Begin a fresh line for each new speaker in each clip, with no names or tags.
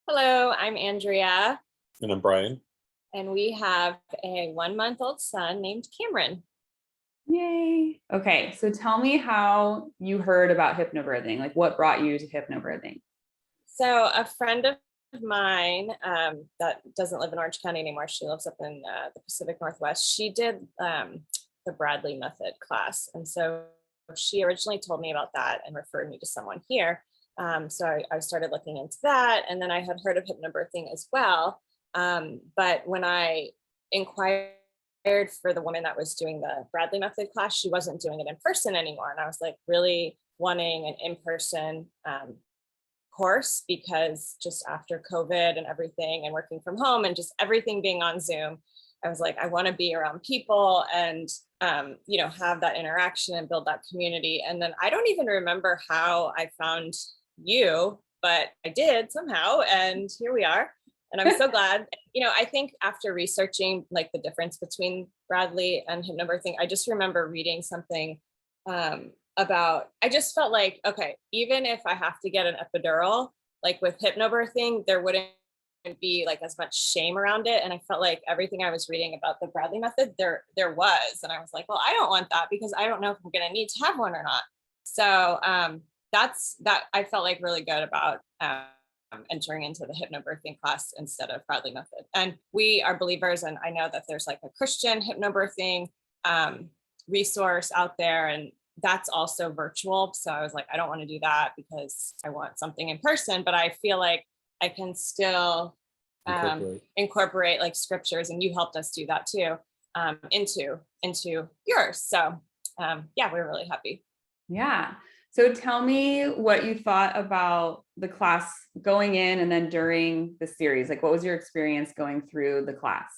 Hello, I'm Andrea,
And I'm Brian.
and we have a 1-month-old son named Cameron.
Yay. Okay, so tell me how you heard about hypnobirthing. Like, what brought you to hypnobirthing?
So, a friend of mine that doesn't live in Orange County anymore, she lives up in the Pacific Northwest. She did the Bradley method class. And so she originally told me about that and referred me to someone here. So I started looking into that. And then I had heard of hypnobirthing as well. But when I inquired for the woman that was doing the Bradley method class, she wasn't doing it in person anymore. And I was like really wanting an in-person course, because just after COVID and everything and working from home and just everything being on Zoom, I was like, I want to be around people and have that interaction and build that community. And then I don't even remember how I found you, but I did somehow, and here we are. And I'm so glad. I think after researching like the difference between Bradley and hypnobirthing, I just remember reading something about, I just felt like, okay, even if I have to get an epidural, like with hypnobirthing, there wouldn't be like as much shame around it. And I felt like everything I was reading about the Bradley method, there was. And I was like, well, I don't want that because I don't know if I'm going to need to have one or not. So that I felt like really good about entering into the hypnobirthing class instead of Bradley method. And we are believers, and I know that there's like a Christian hypnobirthing resource out there, and that's also virtual. So I was like, I don't want to do that because I want something in person, but I feel like I can still incorporate like scriptures, and you helped us do that too, into yours. So yeah, we're really happy.
Yeah. So tell me what you thought about the class going in and then during the series. Like, what was your experience going through the class?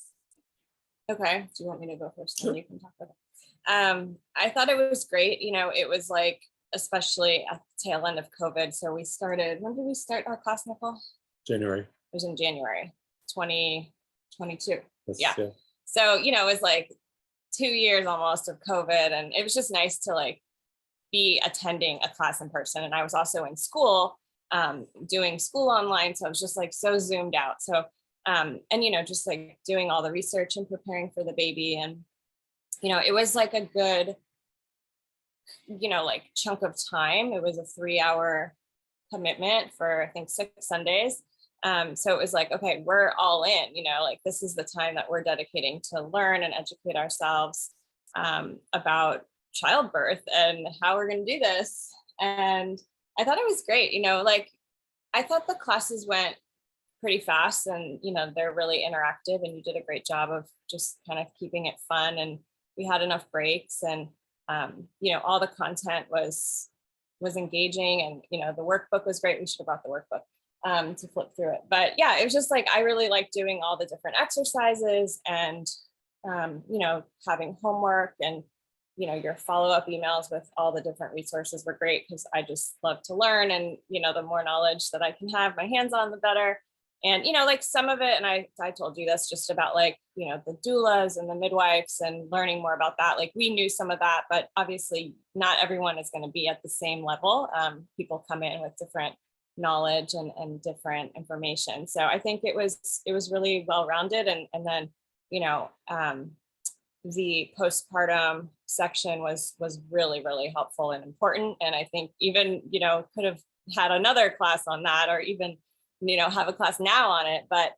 Okay. Do you want me to go first? Then you can talk about it. I thought it was great. It was like, especially at the tail end of COVID. So we started, when did we start our class, Nicolle?
January.
It was in January 2022.
Yeah.
So, it was like 2 years almost of COVID. And it was just nice to like be attending a class in person. And I was also in school, doing school online. So I was just like so zoomed out. So, and, just like doing all the research and preparing for the baby. And, it was like a good, like chunk of time. It was a 3-hour commitment for, I think, 6 Sundays. So it was like, okay, we're all in, like this is the time that we're dedicating to learn and educate ourselves about childbirth and how we're going to do this. And I thought it was great. Like I thought the classes went pretty fast, and they're really interactive, and you did a great job of just kind of keeping it fun, and we had enough breaks, and all the content was engaging, and the workbook was great. We should have brought the workbook to flip through it. But yeah, it was just like I really liked doing all the different exercises, and having homework, and your follow-up emails with all the different resources were great, because I just love to learn, and the more knowledge that I can have my hands on, the better. And like some of it, and I told you this, just about like the doulas and the midwives and learning more about that. Like we knew some of that, but obviously not everyone is going to be at the same level. People come in with different knowledge and different information. So I think it was really well-rounded. And then the postpartum section was really, really helpful and important. And I think even, could have had another class on that, or even, have a class now on it. But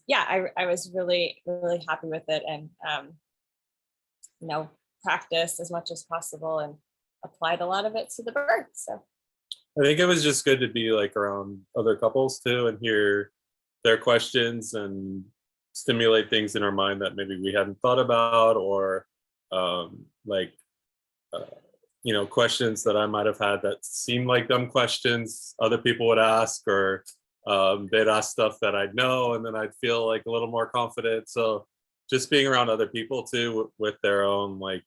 yeah, I was really, really happy with it, and, practiced as much as possible and applied a lot of it to the birth. So
I think it was just good to be like around other couples too, and hear their questions and stimulate things in our mind that maybe we hadn't thought about, or questions that I might have had that seemed like dumb questions other people would ask, or they'd ask stuff that I'd know, and then I'd feel like a little more confident. So just being around other people too with their own, like,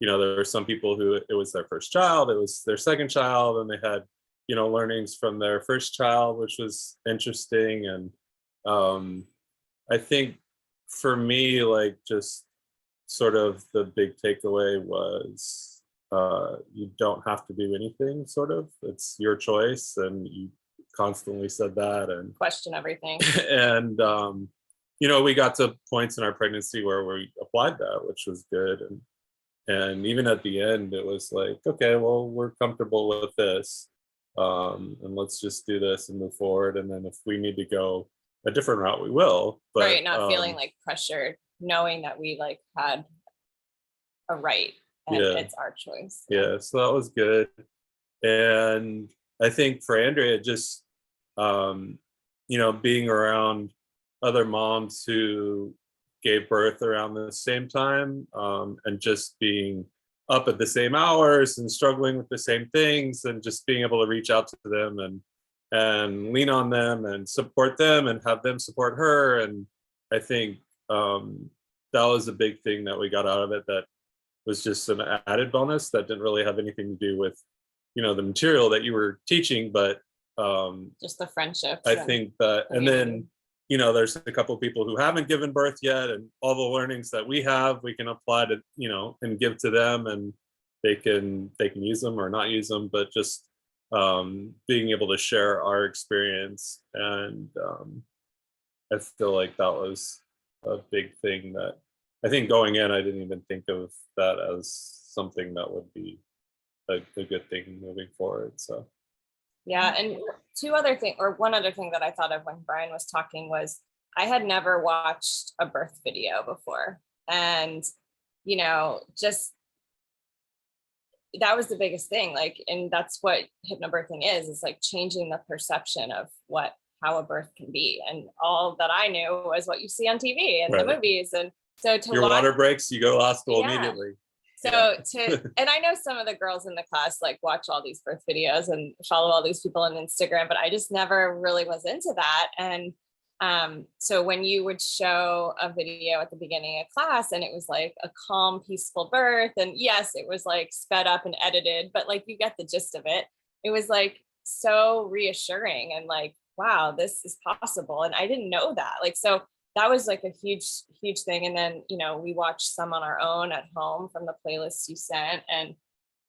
there were some people who it was their first child, it was their second child, and they had, learnings from their first child, which was interesting. And I think for me, like, just sort of the big takeaway was you don't have to do anything, sort of. It's your choice, and you constantly said that and
Question everything.
and we got to points in our pregnancy where we applied that, which was good. And even at the end, it was like, okay, well, we're comfortable with this. And let's just do this and move forward. And then if we need to go a different route, we will. But
Right. Not feeling like pressured, knowing that we like had a right and it's our choice.
Yeah. So that was good. And I think for Andrea, just, being around other moms who gave birth around the same time, and just being up at the same hours and struggling with the same things, and just being able to reach out to them and lean on them and support them and have them support her. And I think that was a big thing that we got out of it, that was just an added bonus that didn't really have anything to do with the material that you were teaching, but
just the friendship.
I think that, and then there's a couple of people who haven't given birth yet, and all the learnings that we have, we can apply to and give to them, and they can use them or not use them, but just being able to share our experience. And I feel like that was a big thing that I think going in, I didn't even think of that as something that would be a good thing moving forward. So
yeah. And one other thing that I thought of when Brian was talking was, I had never watched a birth video before. And, just that was the biggest thing. Like, and that's what hypnobirthing is like changing the perception of how a birth can be. And all that I knew was what you see on TV and the movies. And so
your water breaks, you go to hospital immediately.
So and I know some of the girls in the class like watch all these birth videos and follow all these people on Instagram, but I just never really was into that. And so when you would show a video at the beginning of class and it was like a calm, peaceful birth, and yes, it was like sped up and edited, but like you get the gist of it. It was like so reassuring and like, wow, this is possible. And I didn't know that. Like, so that was like a huge, huge thing. And then, we watched some on our own at home from the playlists you sent. And,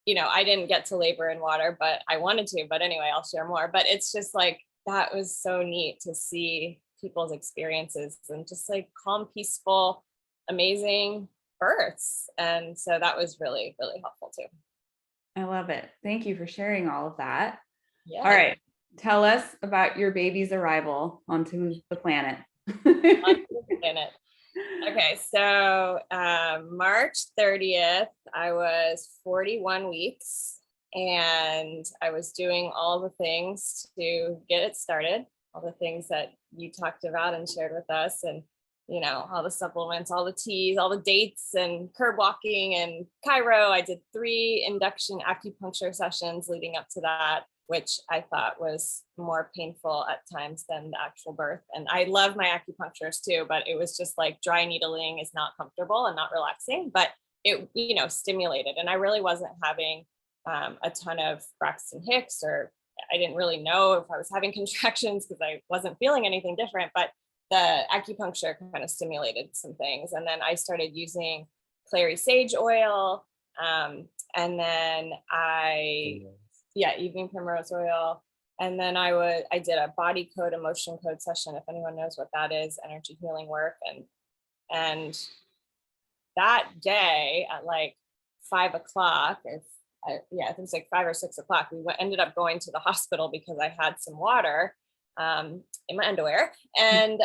I didn't get to labor in water, but I wanted to. But anyway, I'll share more. But it's just like, that was so neat to see people's experiences and just like calm, peaceful, amazing births. And so that was really, really helpful too.
I love it. Thank you for sharing all of that.
Yeah.
All right. Tell us about your baby's arrival onto the planet.
Okay, so March 30th, I was 41 weeks and I was doing all the things to get it started, all the things that you talked about and shared with us, and all the supplements, all the teas, all the dates, and curb walking and Cairo. I did 3 induction acupuncture sessions leading up to that, which I thought was more painful at times than the actual birth. And I love my acupuncturist too, but it was just like dry needling is not comfortable and not relaxing, but it, stimulated. And I really wasn't having a ton of Braxton Hicks, or I didn't really know if I was having contractions because I wasn't feeling anything different, but the acupuncture kind of stimulated some things. And then I started using clary sage oil. And then evening primrose oil. And then I did a body code, emotion code session, if anyone knows what that is, energy healing work. And that day at like 5 o'clock, I think it was like 5 or 6 o'clock, we ended up going to the hospital because I had some water in my underwear. And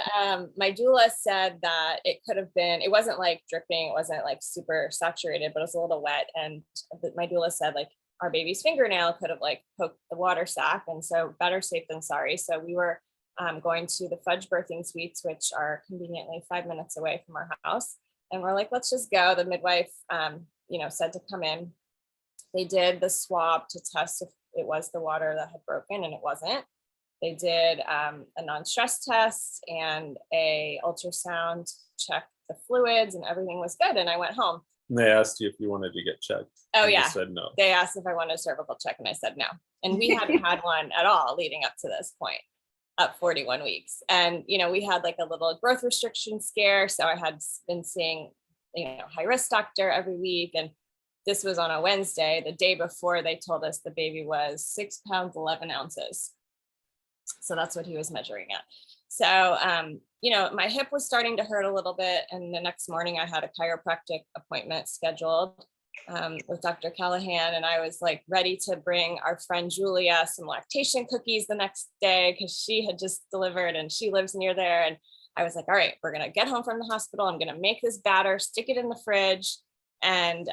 my doula said that it could have been, it wasn't like dripping, it wasn't like super saturated, but it was a little wet. And my doula said like, our baby's fingernail could have like poked the water sac. And so better safe than sorry. So we were going to the Fudge birthing suites, which are conveniently 5 minutes away from our house. And we're like, let's just go. The midwife, said to come in. They did the swab to test if it was the water that had broken, and it wasn't. They did a non-stress test and a ultrasound, check the fluids, and everything was good. And I went home.
And they asked you if you wanted to get checked.
Oh, yeah.
You said no.
They asked if I wanted a cervical check, and I said no. And we hadn't had one at all leading up to this point, up 41 weeks. And, we had like a little growth restriction scare. So I had been seeing, high risk doctor every week. And this was on a Wednesday. The day before, they told us the baby was 6 pounds, 11 ounces. So that's what he was measuring at. So, you know, my hip was starting to hurt a little bit. And the next morning I had a chiropractic appointment scheduled with Dr. Callahan. And I was like ready to bring our friend Julia some lactation cookies the next day because she had just delivered and she lives near there. And I was like, all right, we're going to get home from the hospital. I'm going to make this batter, stick it in the fridge. And,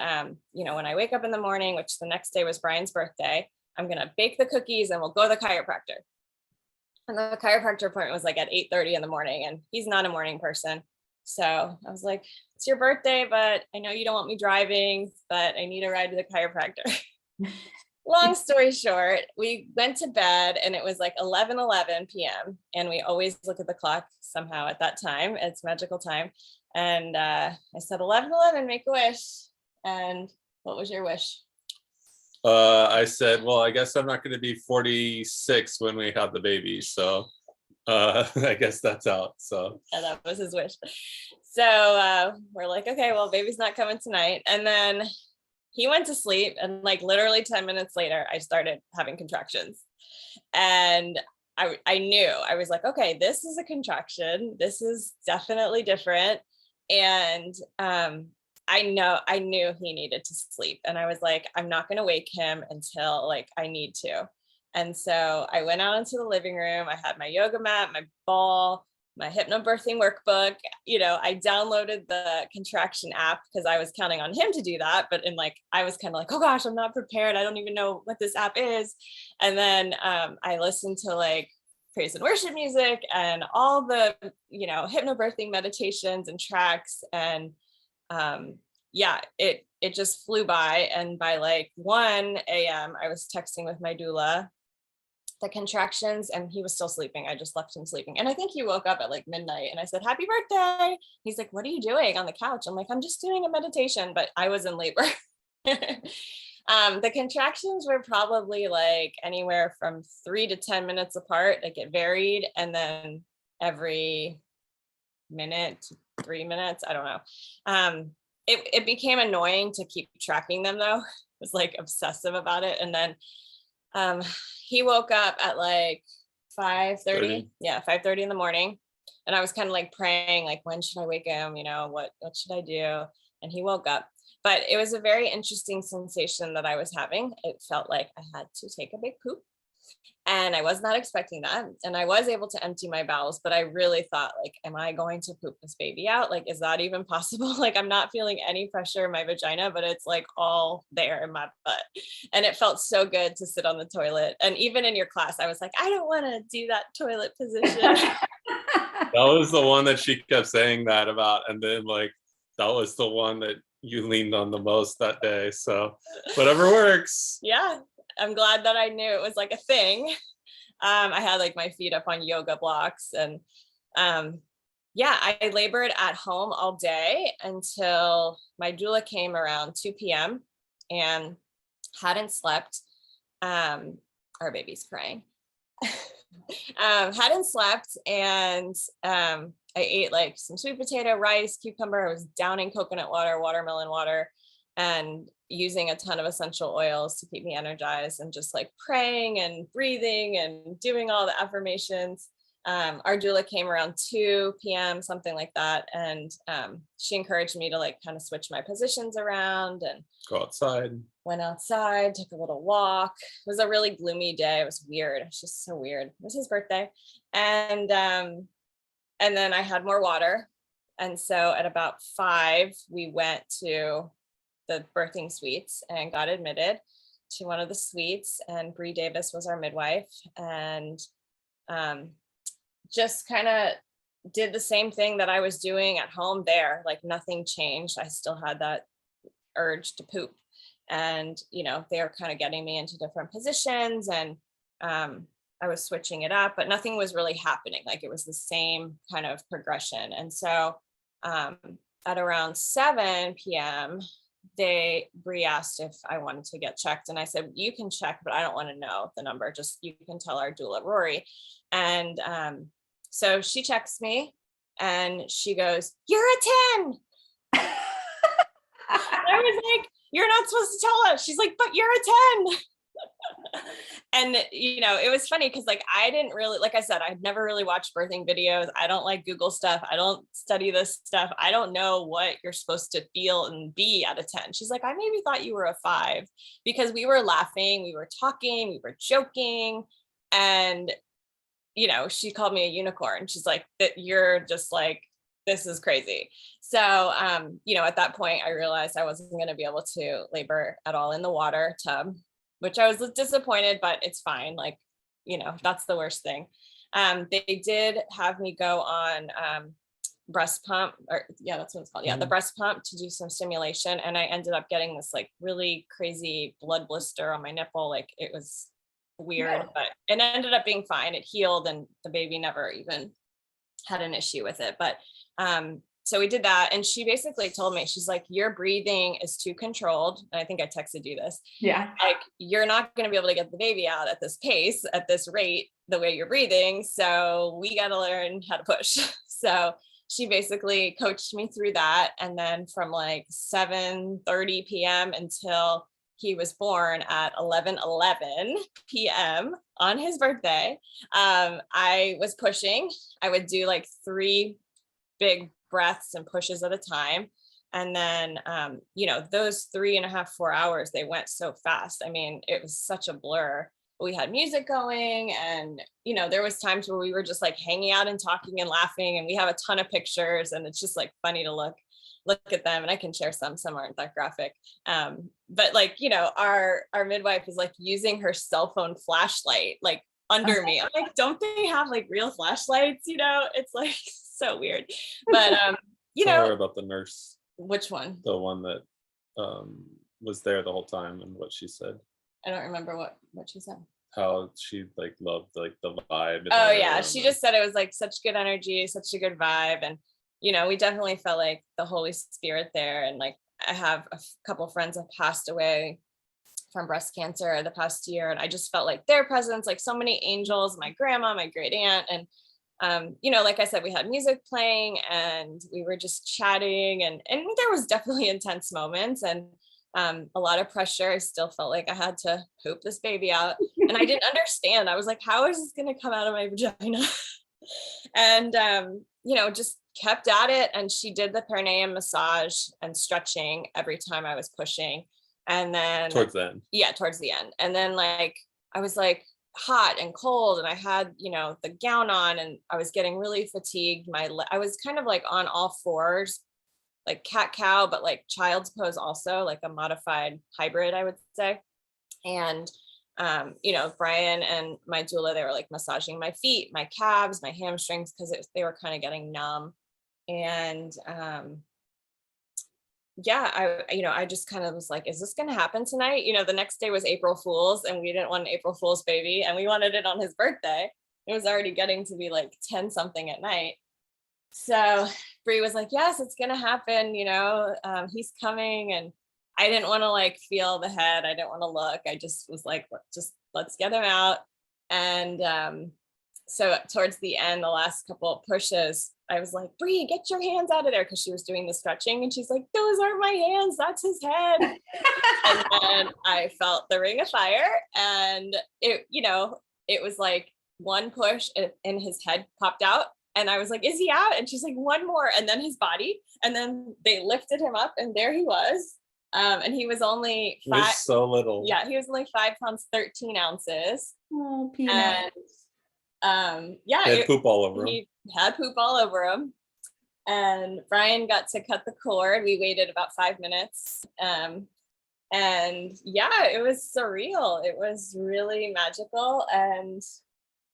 you know, when I wake up in the morning, which the next day was Brian's birthday, I'm going to bake the cookies and we'll go to the chiropractor. And the chiropractor appointment was like at 8:30 in the morning, and he's not a morning person. So I was like, it's your birthday, but I know you don't want me driving, but I need a ride to the chiropractor. Long story short, we went to bed and it was like 11 p.m. And we always look at the clock somehow at that time. It's magical time. And I said, 11, make a wish. And what was your wish?
I said, well, I guess I'm not going to be 46 when we have the baby. So I guess that's out. So
yeah, that was his wish. So we're like, okay, well, baby's not coming tonight. And then he went to sleep, and like literally 10 minutes later, I started having contractions. And I knew, I was like, okay, this is a contraction. This is definitely different. And I knew he needed to sleep. And I was like, I'm not going to wake him until like I need to. And so I went out into the living room. I had my yoga mat, my ball, my hypnobirthing workbook. You know, I downloaded the contraction app because I was counting on him to do that. But I was kind of like, oh gosh, I'm not prepared. I don't even know what this app is. And then I listened to like praise and worship music and all the, you know, hypnobirthing meditations and tracks. And yeah, it just flew by. And by like 1 a.m., I was texting with my doula the contractions, and he was still sleeping. I just left him sleeping. And I think he woke up at like midnight, and I said, happy birthday. He's like, what are you doing on the couch? I'm like, I'm just doing a meditation, but I was in labor. The contractions were probably like anywhere from 3 to 10 minutes apart. Like it varied. And then every minute, 3 minutes, I don't know. It became annoying to keep tracking them though. I was like obsessive about it. And then he woke up at like 5:30. Yeah, 5:30 in the morning. And I was kind of like praying, like, when should I wake him? You know, what should I do? And he woke up. But it was a very interesting sensation that I was having. It felt like I had to take a big poop. And I was not expecting that. And I was able to empty my bowels, but I really thought, like, am I going to poop this baby out? Like, is that even possible? Like, I'm not feeling any pressure in my vagina, but it's like all there in my butt. And it felt so good to sit on the toilet. And even in your class, I was like, I don't want to do that toilet position.
that was the one that she kept saying that about. And then like, that was the one that you leaned on the most that day. So whatever works.
Yeah. I'm glad that I knew it was like a thing. I had like my feet up on yoga blocks, and yeah, I labored at home all day until my doula came around 2 p.m. and hadn't slept. Our baby's crying. Hadn't slept, and I ate like some sweet potato, rice, cucumber. I was downing coconut water, watermelon water, and using a ton of essential oils to keep me energized, and just like praying and breathing and doing all the affirmations. Our doula came around 2 p.m., something like that. And she encouraged me to like kind of switch my positions around and
go outside.
Went outside, took a little walk. It was a really gloomy day. It was weird. It was just so weird. It was his birthday. And then I had more water. And so at about 5, we went to the birthing suites and got admitted to one of the suites, and Bree Davis was our midwife, and just kind of did the same thing that I was doing at home there. Like nothing changed. I still had that urge to poop, and you know, they were kind of getting me into different positions, and I was switching it up, but nothing was really happening. Like it was the same kind of progression. And so at around 7 p.m. Bree asked if I wanted to get checked. And I said, you can check, but I don't want to know the number. Just, you can tell our doula, Rory. And so she checks me and she goes, you're a 10. I was like, you're not supposed to tell us. She's like, but you're a 10. And, you know, it was funny because like, I didn't really, like I said, I'd never really watched birthing videos. I don't like Google stuff. I don't study this stuff. I don't know what you're supposed to feel and be at a 10. She's like, I maybe thought you were a 5 because we were laughing, we were talking, we were joking. And, you know, she called me a unicorn. She's like, that you're just like, this is crazy. So, you know, at that point, I realized I wasn't going to be able to labor at all in the water tub, which I was disappointed, but it's fine. Like, you know, that's the worst thing. They did have me go on breast pump, or yeah, that's what it's called. Yeah, the breast pump to do some stimulation. And I ended up getting this like really crazy blood blister on my nipple. Like it was weird, but it ended up being fine. It healed and the baby never even had an issue with it. But so we did that. And she basically told me, she's like, your breathing is too controlled. And I think I texted you this.
Yeah.
Like, you're not going to be able to get the baby out at this pace, at this rate, the way you're breathing. So we got to learn how to push. So she basically coached me through that. And then from like 7:30 p.m. until he was born at 11:11 p.m. on his birthday, I was pushing. I would do like 3 big breaths and pushes at a time. And then, you know, those 3.5, 4 hours, they went so fast. I mean, it was such a blur. We had music going and, you know, there was times where we were just like hanging out and talking and laughing, and we have a ton of pictures, and it's just like funny to look at them. And I can share some aren't that graphic. But like, you know, our midwife is like using her cell phone flashlight, like under me. I'm like, don't they have like real flashlights? You know, it's like so weird. But you
Tell
know,
her about the nurse.
which one?
The one that was there the whole time, and what she said.
I don't remember what she said.
How she like loved like the vibe.
Oh yeah, she just said it was like such good energy, such a good vibe. And you know, we definitely felt like the Holy Spirit there. And like, I have a couple friends have passed away from breast cancer the past year, and I just felt like their presence, like so many angels, my grandma, my great aunt. And you know, like I said, we had music playing and we were just chatting, and there was definitely intense moments and a lot of pressure. I still felt like I had to poop this baby out, and I didn't understand. I was like, how is this going to come out of my vagina? And you know, just kept at it. And she did the perineum massage and stretching every time I was pushing. And then
towards the end.
Yeah, towards the end. And then like, I was like hot and cold, and I had, you know, the gown on, and I was getting really fatigued. I was kind of like on all fours, like cat cow, but like child's pose also, like a modified hybrid, I would say. And you know, Brian and my doula, they were like massaging my feet, my calves, my hamstrings, because they were kind of getting numb. And yeah, I just kind of was like, is this going to happen tonight? You know, the next day was April Fool's, and we didn't want an April Fool's baby, and we wanted it on his birthday. It was already getting to be like 10 something at night. So Bree was like, yes, it's going to happen. You know, he's coming. And I didn't want to like feel the head. I didn't want to look. I just was like, let's get him out. And so towards the end, the last couple of pushes, I was like, Bree, get your hands out of there, because she was doing the stretching, and she's like, those aren't my hands, that's his head. And then I felt the ring of fire, and it, you know, it was like one push and his head popped out, and I was like, is he out? And she's like, one more, and then his body, and then they lifted him up, and there he was. And he was only 5.
He was so little.
Yeah, he was only 5 pounds 13 ounces.
Oh, peanut.
And yeah,
He had poop all over him.
He had poop all over him. And Brian got to cut the cord. We waited about 5 minutes. And yeah, it was surreal. It was really magical and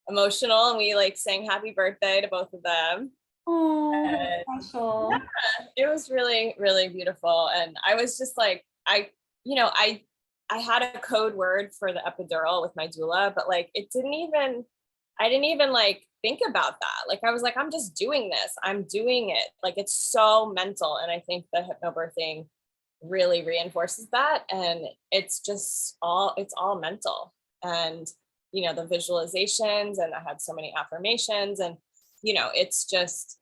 emotional. And we like sang happy birthday to both of them.
Oh, special.
Yeah, it was really, really beautiful. And I was just like, I had a code word for the epidural with my doula, but like I didn't even like think about that. Like I was like, I'm just doing this. I'm doing it. Like it's so mental. And I think the hypnobirthing really reinforces that. And it's all mental. And, you know, the visualizations, and I had so many affirmations, and, you know, it's just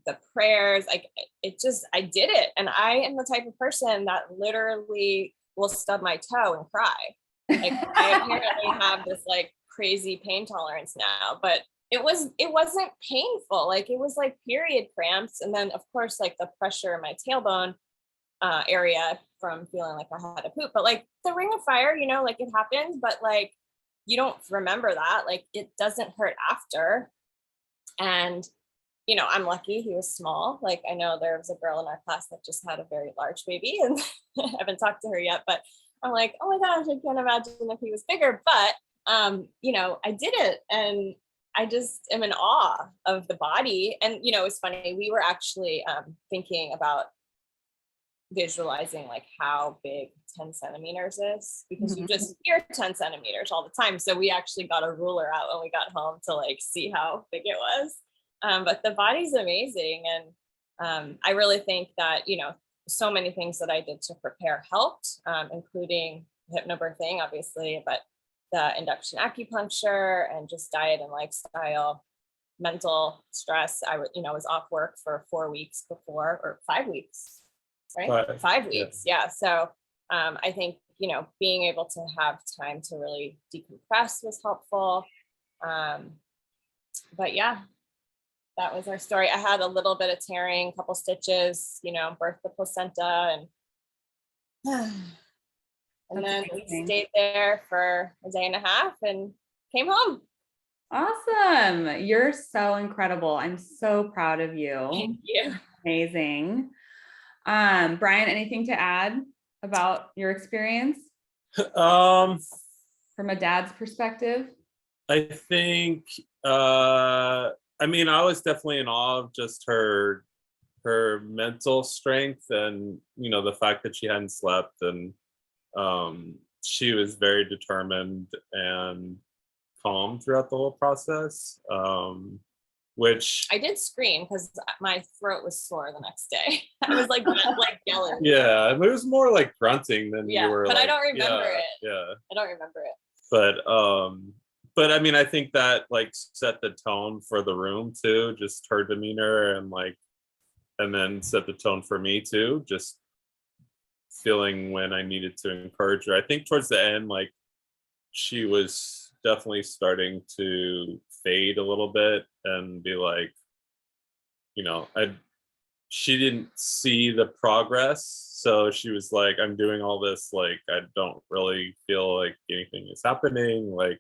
the prayers, like I did it. And I am the type of person that literally will stub my toe and cry. Like I apparently have this like crazy pain tolerance now, but it wasn't painful. Like it was like period cramps. And then of course, like the pressure in my tailbone area from feeling like I had a poop, but like the ring of fire, you know, like it happens, but like you don't remember that. Like it doesn't hurt after. And, you know, I'm lucky he was small. Like I know there was a girl in our class that just had a very large baby and I haven't talked to her yet, but I'm like, oh my gosh, I can't imagine if he was bigger. But, you know, I did it and I just am in awe of the body. And, you know, it's funny. We were actually thinking about visualizing like how big 10 centimeters is because you just hear 10 centimeters all the time. So we actually got a ruler out when we got home to like see how big it was. But the body's amazing. And I really think that, you know, so many things that I did to prepare helped, including hypnobirthing, obviously, but the induction acupuncture and just diet and lifestyle, mental stress. You know, was off work for 4 weeks before, or 5 weeks, right? 5 weeks. Yeah. So I think, you know, being able to have time to really decompress was helpful. But yeah, that was our story. I had a little bit of tearing, a couple stitches, you know, birthed the placenta and then we stayed there for a day and a half and came home.
Awesome. You're so incredible. I'm so proud of you.
Thank you.
Amazing. Brian, anything to add about your experience
Um,
from a dad's perspective?
I think, I mean, I was definitely in awe of just her mental strength and, you know, the fact that she hadn't slept, and she was very determined and calm throughout the whole process, which
I did scream because my throat was sore the next day. I was like yelling.
yeah, it was more like grunting than you were,
but
like,
I don't remember it.
Yeah,
I don't remember it.
But I mean, I think that like set the tone for the room too, just her demeanor, and like, and then set the tone for me too, just feeling when I needed to encourage her. I think towards the end, like, she was definitely starting to fade a little bit and be like, you know, she didn't see the progress. So she was like, I'm doing all this, like, I don't really feel like anything is happening. Like,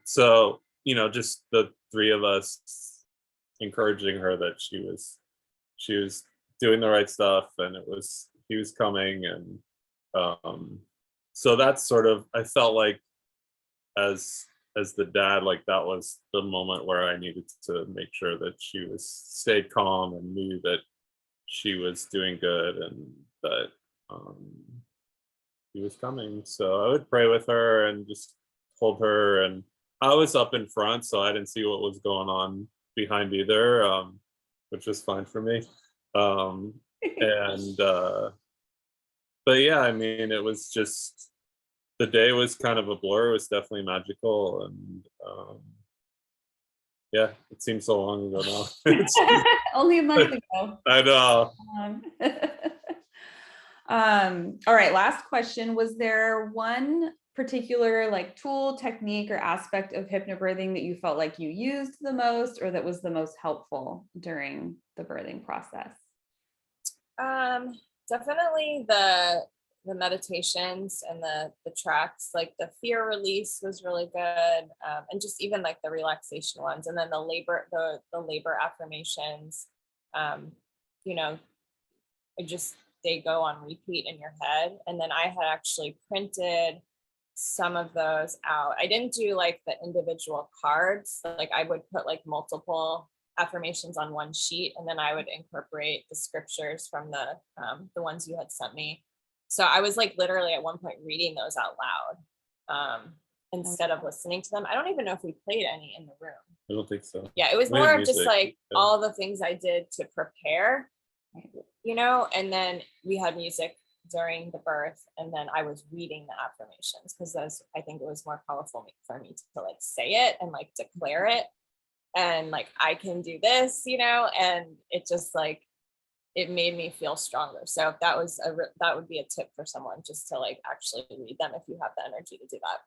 so, you know, just the three of us encouraging her that she was doing the right stuff, and he was coming. And so that's sort of, I felt like as the dad, like that was the moment where I needed to make sure that she stayed calm and knew that she was doing good, and that he was coming. So I would pray with her and just hold her, and I was up in front, so I didn't see what was going on behind either, which was fine for me. And but yeah, I mean, it was just, the day was kind of a blur. It was definitely magical, and yeah, it seems so long ago now.
Only a month ago.
I know.
All right, last question. Was there one particular like tool, technique, or aspect of hypnobirthing that you felt like you used the most, or that was the most helpful during the birthing process?
Definitely the meditations and the tracks. Like the fear release was really good, and just even like the relaxation ones, and then the labor affirmations. You know, they go on repeat in your head. And then I had actually printed some of those out. I didn't do like the individual cards. Like I would put like multiple affirmations on one sheet, and then I would incorporate the scriptures from the ones you had sent me. So I was like literally at one point reading those out loud, instead of listening to them. I don't even know if we played any in the room.
I don't think so.
Yeah, it was more of just like all the things I did to prepare, you know, and then we had music during the birth, and then I was reading the affirmations because I think it was more powerful for me to like say it and like declare it, and like I can do this, you know, and it just like it made me feel stronger. So that was that would be a tip for someone, just to like actually read them if you have the energy to do that.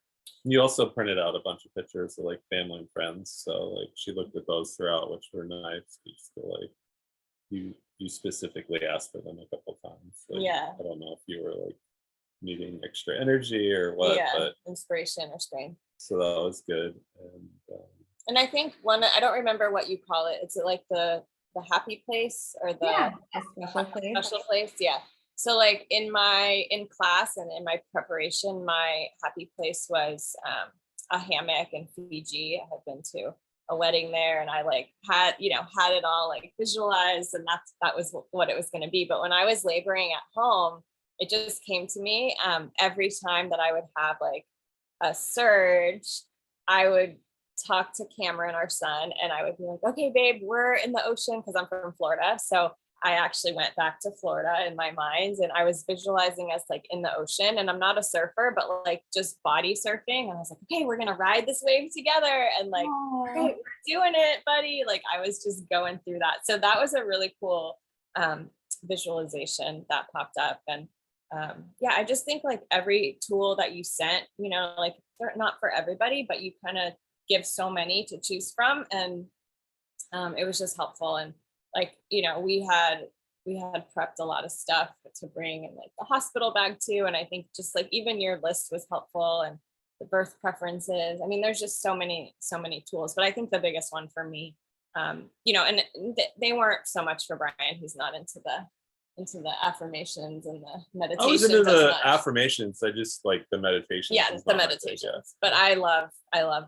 You also printed out a bunch of pictures of like family and friends. So like she looked at those throughout, which were nice. Just to, like you specifically asked for them a couple times. Like,
Yeah.
I don't know if you were like needing extra energy or what,
Yeah,
but
inspiration or strain.
so that was good.
And I think I don't remember what you call it. Is it like the happy place or the
Yeah, a special place.
special place? Yeah. So like in class and in my preparation, my happy place was a hammock in Fiji. I had been to a wedding there, and I like had it all like visualized, and that was what it was going to be. But when I was laboring at home, it just came to me every time that I would have like a surge, I would talk to Cameron, our son, and I would be like, okay, babe, we're in the ocean, because I'm from Florida. So I actually went back to Florida in my mind, and I was visualizing us like in the ocean. And I'm not a surfer, but like just body surfing. And I was like, okay, we're going to ride this wave together. And like, okay, we're doing it, buddy. Like I was just going through that. So that was a really cool visualization that popped up. And yeah, I just think like every tool that you sent, like they're not for everybody, but you kind of give so many to choose from. And it was just helpful. And like, we had prepped a lot of stuff to bring in like the hospital bag too. And I think just like even your list was helpful, and the birth preferences. I mean, there's just so many tools, but I think the biggest one for me, and they weren't so much for Brian. He's not into the affirmations and the meditations.
I was into the affirmations. I just like the meditations.
Yeah, the meditations. But I love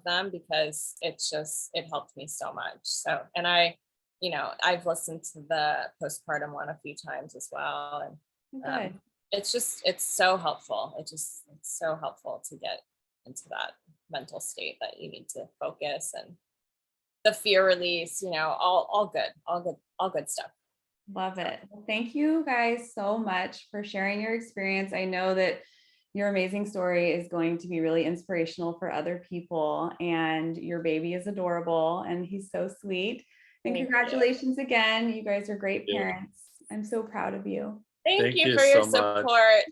them because it helped me so much. So, and I've listened to the postpartum one a few times as well. And it's so helpful. It's so helpful to get into that mental state that you need to focus, and the fear release, all good stuff.
Love it. Well, thank you guys so much for sharing your experience. I know that your amazing story is going to be really inspirational for other people, and your baby is adorable and he's so sweet. And congratulations again. You guys are great parents. I'm so proud of you.
Thank you for your support.